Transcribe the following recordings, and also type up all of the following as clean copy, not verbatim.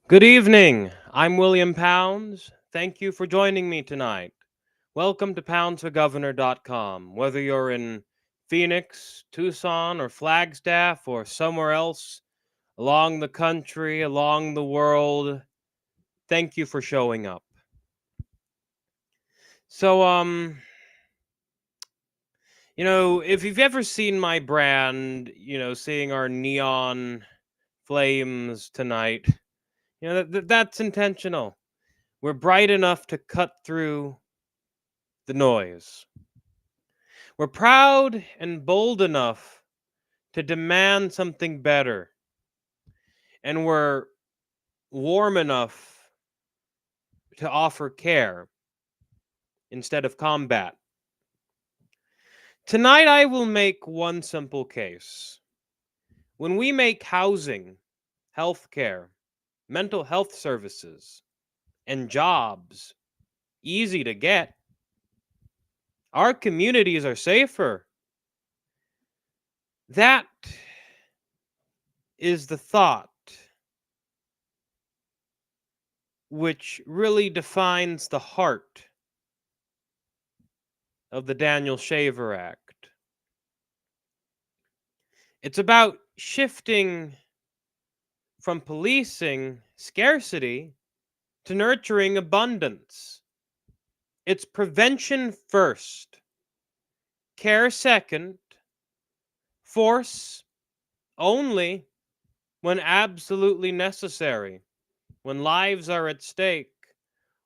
Good evening. I'm William Pounds. Thank you for joining me tonight. Welcome to poundsforgovernor.com. Whether you're in Phoenix, Tucson, or Flagstaff, or somewhere else along the country, along the world, thank you for showing up. So, if you've ever seen my brand, seeing our neon flames tonight, that's intentional. We're bright enough to cut through the noise. We're proud and bold enough to demand something better. And we're warm enough to offer care instead of combat. Tonight, I will make one simple case. When we make housing, healthcare, mental health services, and jobs easy to get, our communities are safer. That is the thought which really defines the heart of the Daniel Shaver Act. It's about shifting from policing scarcity to nurturing abundance. It's prevention first, care second, force only when absolutely necessary, when lives are at stake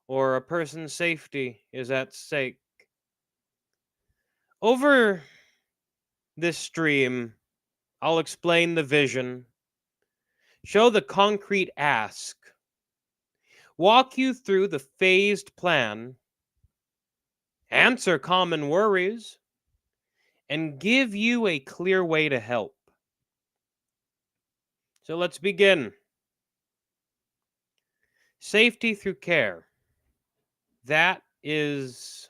or a person's safety is at stake. Over this stream, I'll explain the vision, show the concrete ask, walk you through the phased plan, answer common worries, and give you a clear way to help. So let's begin. Safety through care. That is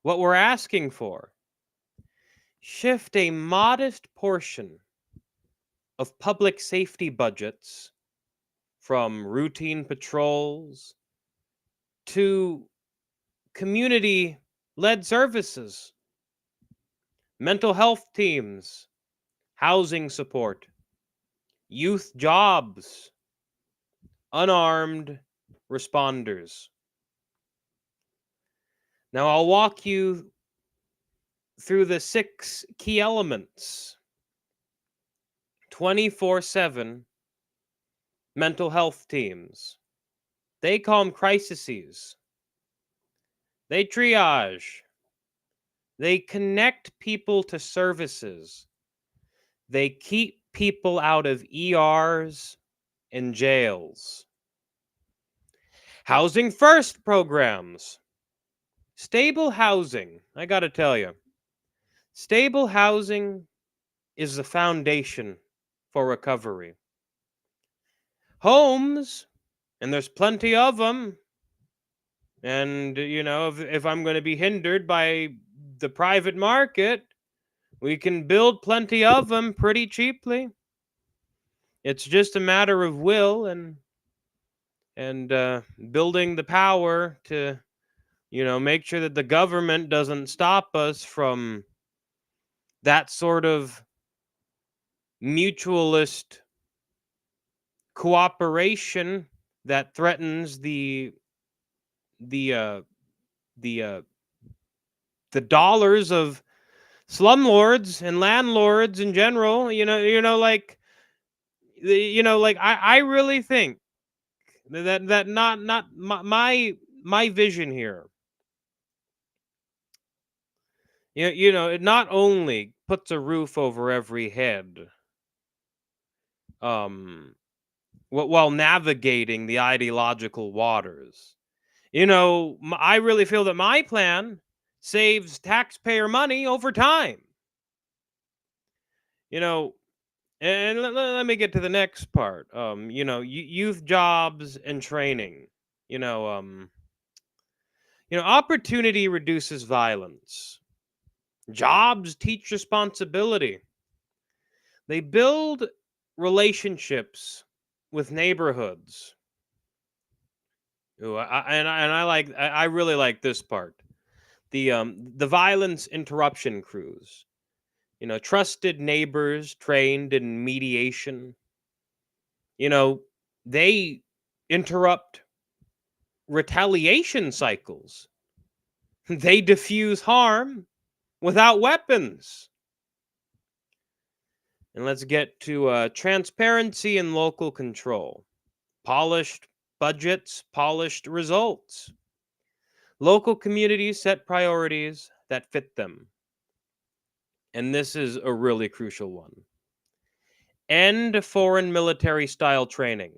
what we're asking for. Shift a modest portion of public safety budgets from routine patrols to community led services, mental health teams, housing support, youth jobs, unarmed responders. Now, I'll walk you through the 6 key elements. 24/7 mental health teams. They calm crises. They triage. They connect people to services. They keep people out of ERs and jails. Housing first programs. Stable housing. I got to tell you, stable housing is the foundation for recovery. Homes, and there's plenty of them. And, if I'm going to be hindered by the private market, we can build plenty of them pretty cheaply. It's just a matter of will and building the power to, make sure that the government doesn't stop us from that sort of mutualist cooperation that threatens the uh, the uh, the dollars of slumlords and landlords in general. I really think that not my vision here. It not only puts a roof over every head, um, while navigating the ideological waters. I really feel that my plan saves taxpayer money over time. You know, and let me get to the next part. Youth jobs and training. You know, um, Opportunity reduces violence. Jobs teach responsibility. They build relationships with neighborhoods. Ooh, I really like this part. The violence interruption crews. Trusted neighbors trained in mediation. They interrupt retaliation cycles. They diffuse harm without weapons. And let's get to transparency and local control. Polished budgets, polished results. Local communities set priorities that fit them. And this is a really crucial one. End foreign military style training.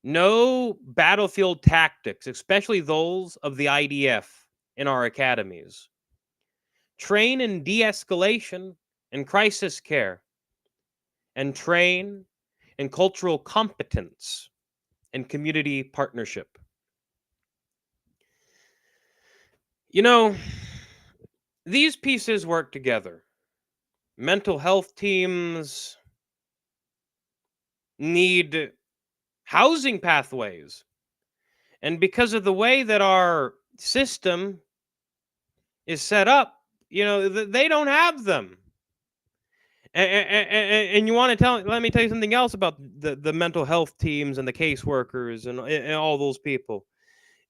No battlefield tactics, especially those of the IDF, in our academies. Train in de escalation and crisis care. And train in cultural competence and community partnership. These pieces work together. Mental health teams need housing pathways. And because of the way that our system is set up, they don't have them. And you want to let me tell you something else about the mental health teams and the caseworkers and all those people.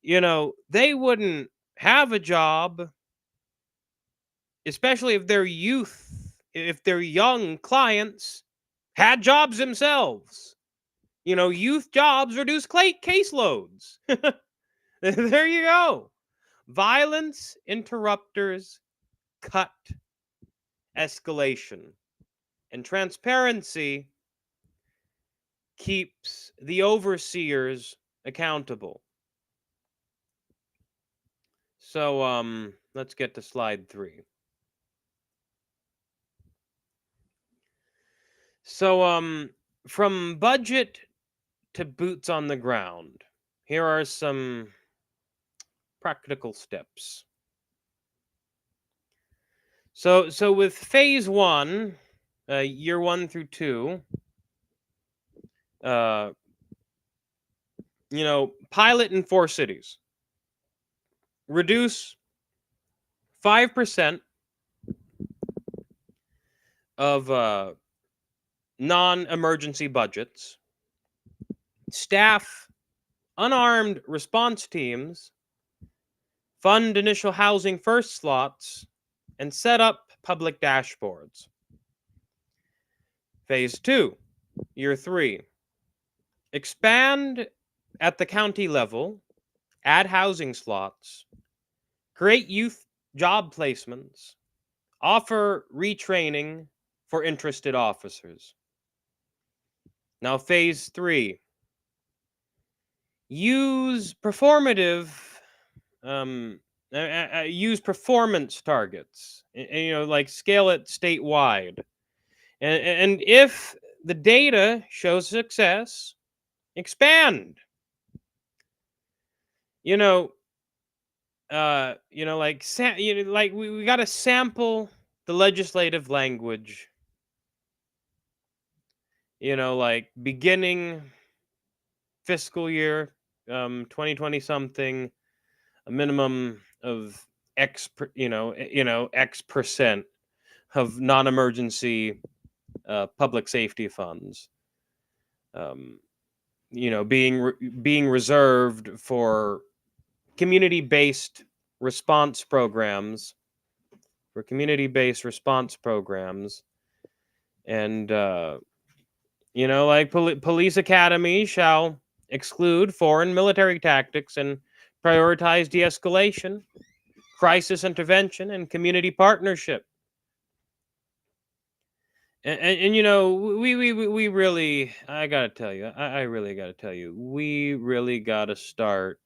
They wouldn't have a job, especially if their young clients had jobs themselves. Youth jobs reduce caseloads. There you go. Violence interrupters cut escalation. And transparency keeps the overseers accountable. So let's get to slide 3. So from budget to boots on the ground, here are some practical steps. So with phase 1, year 1 through 2, pilot in 4 cities. Reduce 5% of non-emergency budgets. Staff unarmed response teams. Fund initial housing first slots. And set up public dashboards. Phase 2, year 3. Expand at the county level. Add housing slots. Create youth job placements. Offer retraining for interested officers. Now, phase 3. Use use performance targets. Like scale it statewide. And if the data shows success, expand. We got to sample the legislative language. Like beginning fiscal year 2020 something, a minimum of X percent of non-emergency public safety funds being reserved for community-based response programs, and police academies shall exclude foreign military tactics and prioritize de-escalation, crisis intervention, and community partnership. And we really, I gotta tell you, I really gotta tell you, we really gotta start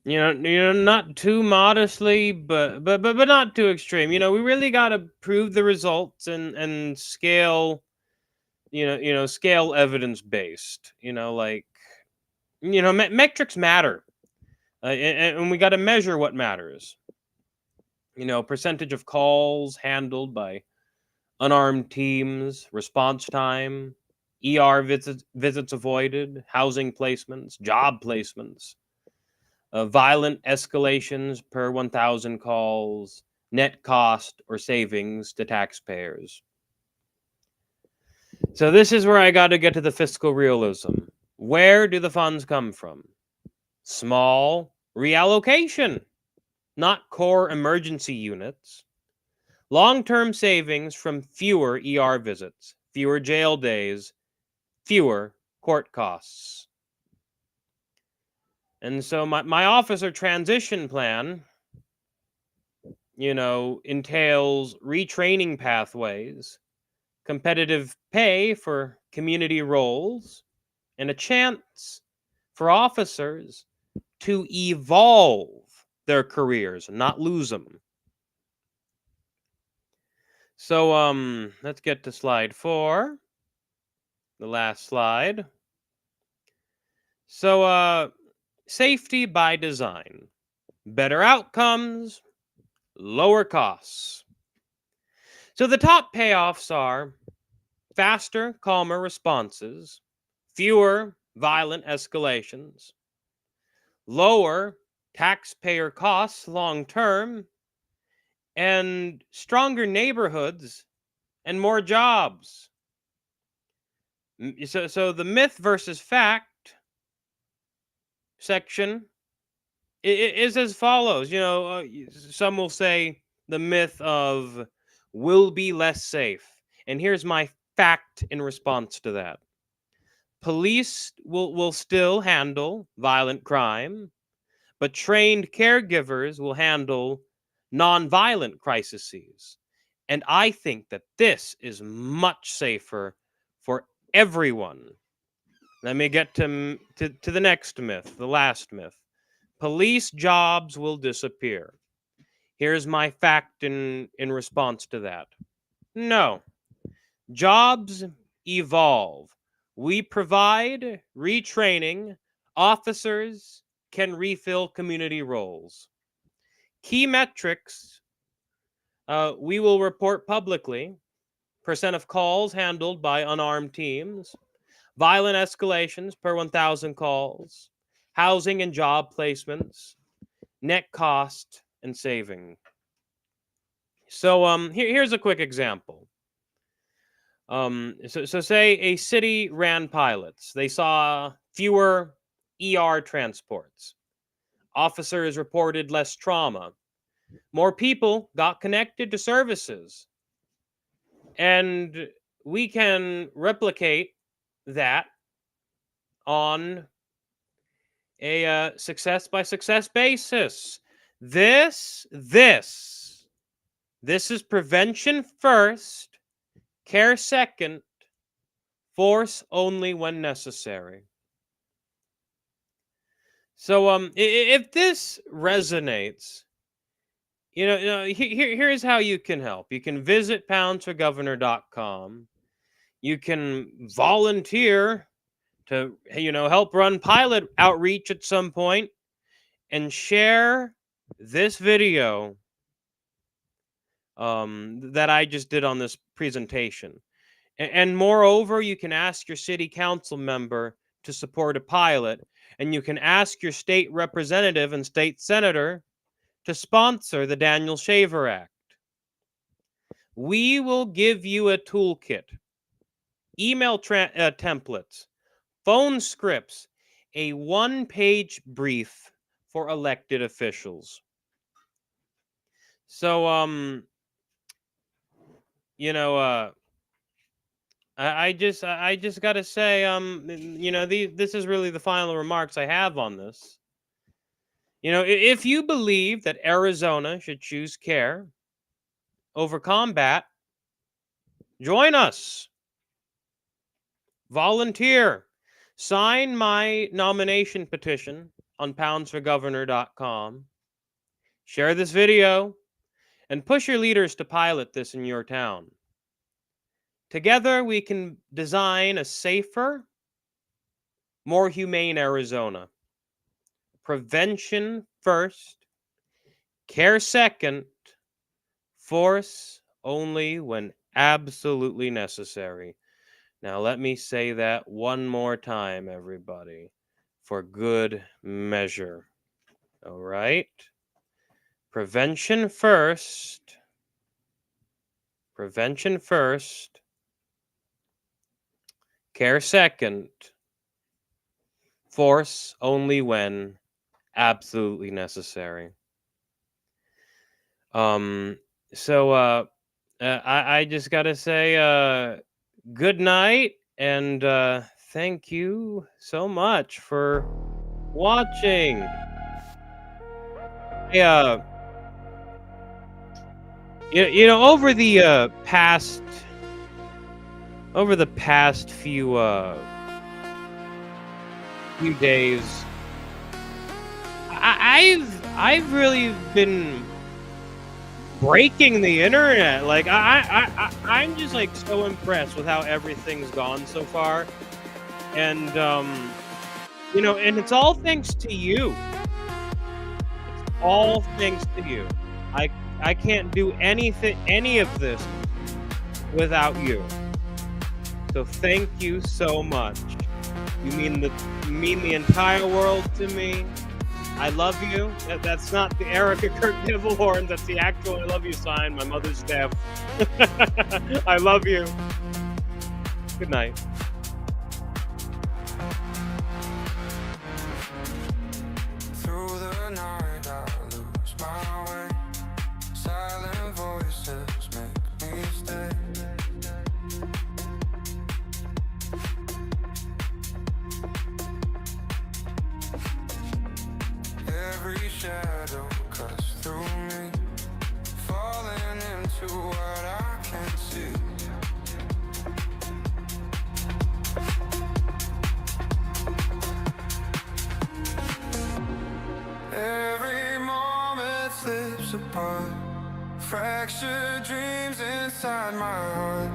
not too modestly, but not too extreme. We really gotta prove the results and scale, scale evidence based. Metrics matter, and we gotta measure what matters. Percentage of calls handled by unarmed teams, response time, ER visits avoided, housing placements, job placements, violent escalations per 1,000 calls, net cost or savings to taxpayers. So this is where I got to get to the fiscal realism. Where do the funds come from? Small reallocation, not core emergency units. Long-term savings from fewer ER visits, fewer jail days, fewer court costs. And so my officer transition plan, entails retraining pathways, competitive pay for community roles, and a chance for officers to evolve their careers, not lose them. So let's get to slide 4, the last slide. So safety by design, better outcomes, lower costs. So the top payoffs are faster, calmer responses, fewer violent escalations, lower taxpayer costs long term, and stronger neighborhoods and more jobs. So the myth versus fact section is as follows. Some will say the myth of will be less safe. And here's my fact in response to that. Police will still handle violent crime, but trained caregivers will handle nonviolent crises. And I think that this is much safer for everyone. Let me get to the next myth, the last myth. Police jobs will disappear. Here's my fact in response to that. No. Jobs evolve. We provide retraining. Officers can refill community roles. Key metrics we will report publicly. Percent of calls handled by unarmed teams. Violent escalations per 1,000 calls. Housing and job placements. Net cost and saving. So here's a quick example. So say a city ran pilots. They saw fewer ER transports. Officers reported less trauma. More people got connected to services. And we can replicate that on a success by success basis. This is prevention first, care second, force only when necessary. So if this resonates, here's how you can help. You can visit poundsforgovernor.com. You can volunteer to help run pilot outreach at some point and share this video that I just did on this presentation. And moreover, you can ask your city council member to support a pilot, and you can ask your state representative and state senator to sponsor the Daniel Shaver Act. We will give you a toolkit, email templates, phone scripts, a one-page brief for elected officials. So, I just got to say, this is really the final remarks I have on this. If you believe that Arizona should choose care over combat, join us. Volunteer. Sign my nomination petition on poundsforgovernor.com. Share this video and push your leaders to pilot this in your town. Together, we can design a safer, more humane Arizona. Prevention first, care second, force only when Absolutely necessary. Now, let me say that one more time, everybody, for good measure. All right? Prevention first. Prevention first. Care second. Force only when absolutely necessary. Um, so I just gotta say, good night, and thank you so much for watching. Yeah, over the past few days, I've really been breaking the internet. Like I'm just like so impressed with how everything's gone so far, and and it's all thanks to you. All thanks to you. I I can't do any of this without you. So thank you so much. You mean the entire world to me. I love you. That's not the Erica Kurt Nivelhorn. That's the actual I love you sign. My mother's deaf. I love you. Good night. Through the night, I lose my way. Silent voices make me stay. Every shadow cuts through me, falling into what I can't see. Every moment slips apart, fractured dreams inside my heart.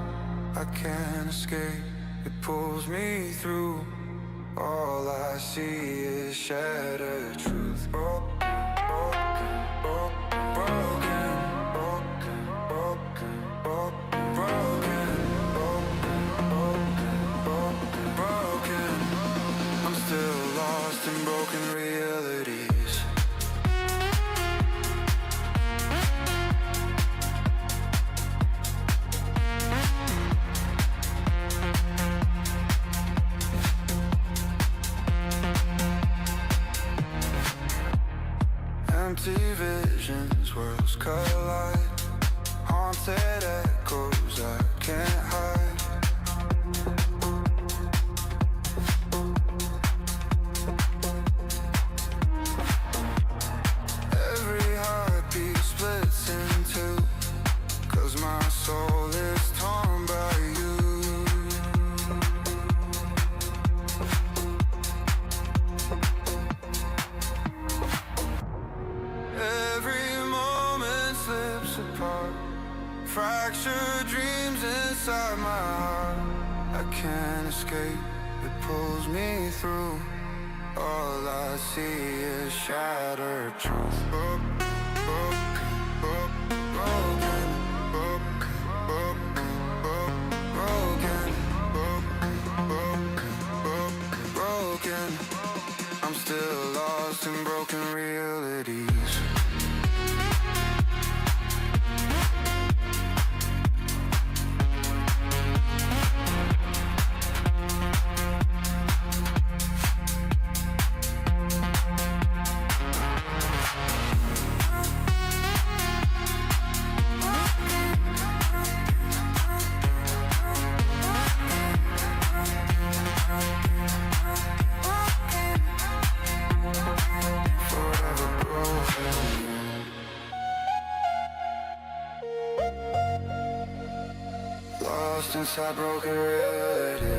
I can't escape, it pulls me through. All I see is shattered truth. Broken, broken, broken, broken, broken, broken, broken, broken. I'm still lost in broken realities. Empty visions, worlds collide. Haunted echoes I can't hide. Every heartbeat splits in two, 'cause my soul is torn by you. Every moment slips apart, fractured dreams inside my heart. I can't escape, it pulls me through. All I see is shattered truth. Broken, broken, broken, broken, broken, broken, broken. I'm still lost in broken realities. Forever broken. Lost inside broken reality.